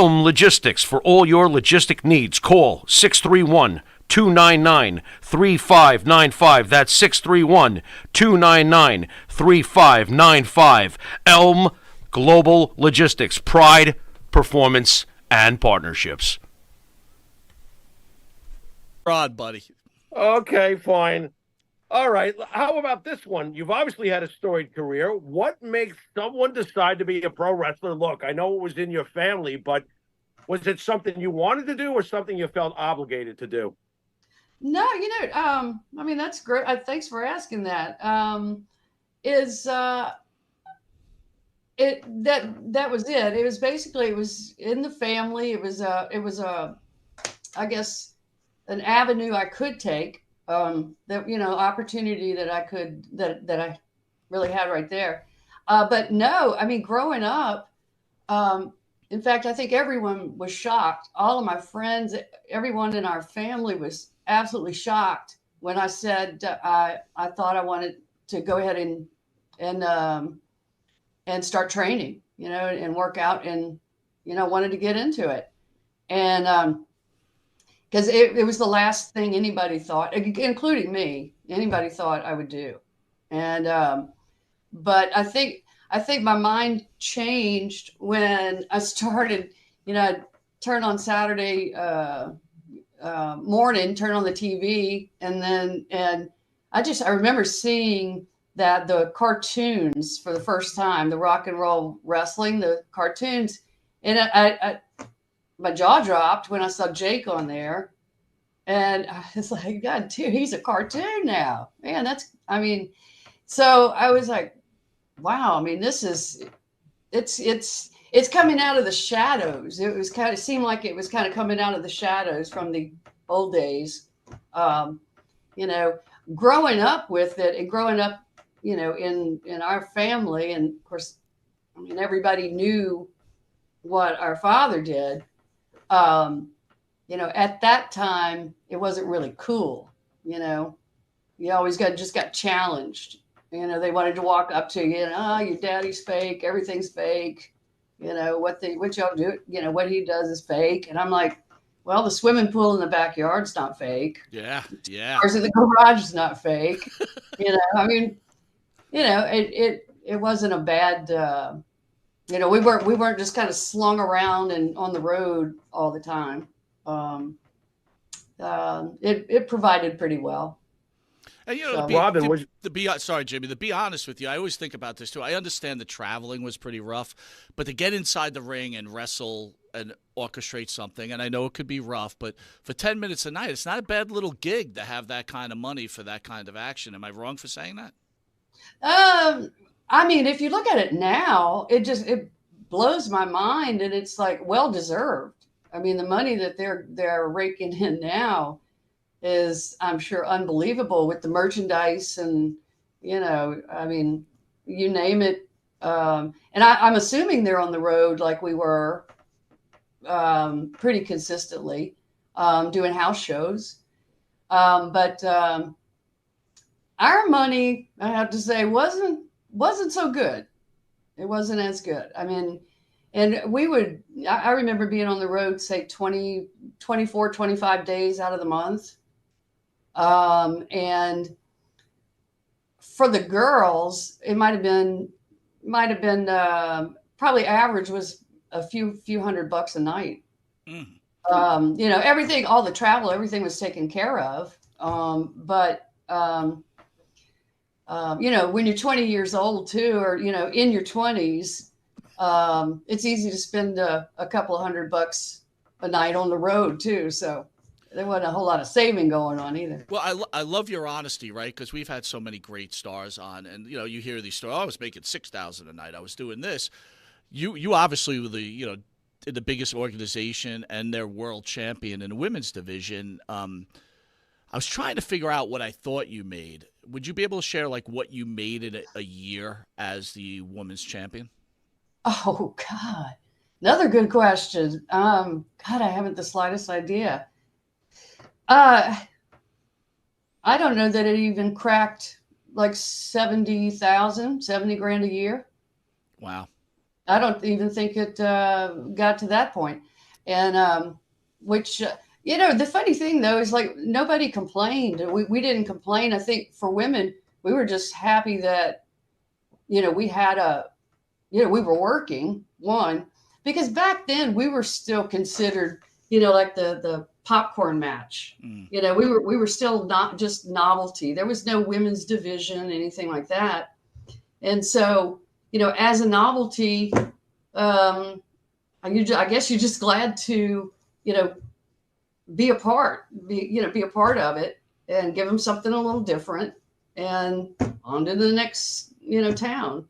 Elm Logistics. For all your logistic needs, call 631 299 3595. That's 631 299 3595. Elm Global Logistics. Pride, performance, and partnerships. Rod, buddy. Okay, fine. All right. How about this one? You've obviously had a storied career. What makes someone decide to be a pro wrestler? Look, I know it was in your family, but was it something you wanted to do or something you felt obligated to do? No, I mean, that's great. Thanks for asking that. Is it that was it? It was basically, it was in the family. It was I guess, an avenue I could take. That, opportunity that I really had right there. But no, I mean, growing up, in fact, I think everyone was shocked. All of my friends, everyone in our family was absolutely shocked when I said I thought I wanted to go ahead and start training, and work out, and wanted to get into it, and because it was the last thing anybody thought, including me, anybody thought I would do, and but I think my mind changed when I started. I'd turn on Saturday morning, turn on the TV, and I remember seeing that the cartoons for the first time, the rock and roll wrestling, the cartoons, and my jaw dropped when I saw Jake on there, and I was like, God, dude, he's a cartoon now, man. So I was like, wow. I mean, it's coming out of the shadows. Seemed like it was kind of coming out of the shadows from the old days. You know, growing up with it and growing up, in our family, and of course, I mean, everybody knew what our father did. At that time, it wasn't really cool. You always just got challenged. They wanted to walk up to you and, oh, your daddy's fake. Everything's fake. What y'all do, what he does is fake. And I'm like, well, the swimming pool in the backyard's not fake. Yeah. Cars in the garage is not fake. I mean, it wasn't a bad, we weren't just kind of slung around and on the road all the time. It provided pretty well. And sorry, Jimmy, to be honest with you, I always think about this too. I understand the traveling was pretty rough, but to get inside the ring and wrestle and orchestrate something, and I know it could be rough, but for 10 minutes a night, it's not a bad little gig to have that kind of money for that kind of action. Am I wrong for saying that? I mean, if you look at it now, it blows my mind, and it's like well deserved. I mean, the money that they're raking in now is, I'm sure, unbelievable with the merchandise and, I mean, you name it. And I'm assuming they're on the road like we were, pretty consistently, doing house shows. But our money, I have to say, wasn't so good. It wasn't as good. I mean, and I remember being on the road, say 20, 24, 25 days out of the month. And for the girls, it might have been probably average was a few $100 a night. Everything, all the travel, everything was taken care of. But when you're 20 years old too, or, in your 20s, it's easy to spend a couple of $100 a night on the road too. So there wasn't a whole lot of saving going on either. Well, I love your honesty, right? Because we've had so many great stars on, and you hear these stories. Oh, I was making $6,000 a night. I was doing this. You obviously were the biggest organization and their world champion in the women's division. I was trying to figure out what I thought you made. Would you be able to share like what you made in a year as the women's champion? Oh God, another good question. God, I haven't the slightest idea. I don't know that it even cracked like 70 grand a year. Wow. I don't even think it got to that point. And which, the funny thing though is like nobody complained. We didn't complain. I think for women, we were just happy that, we had we were working, one, because back then we were still considered, like the popcorn match. We were still not just novelty. There was no women's division, anything like that. And so, as a novelty, I guess you're just glad to, be a part of it and give them something a little different and on to the next, town,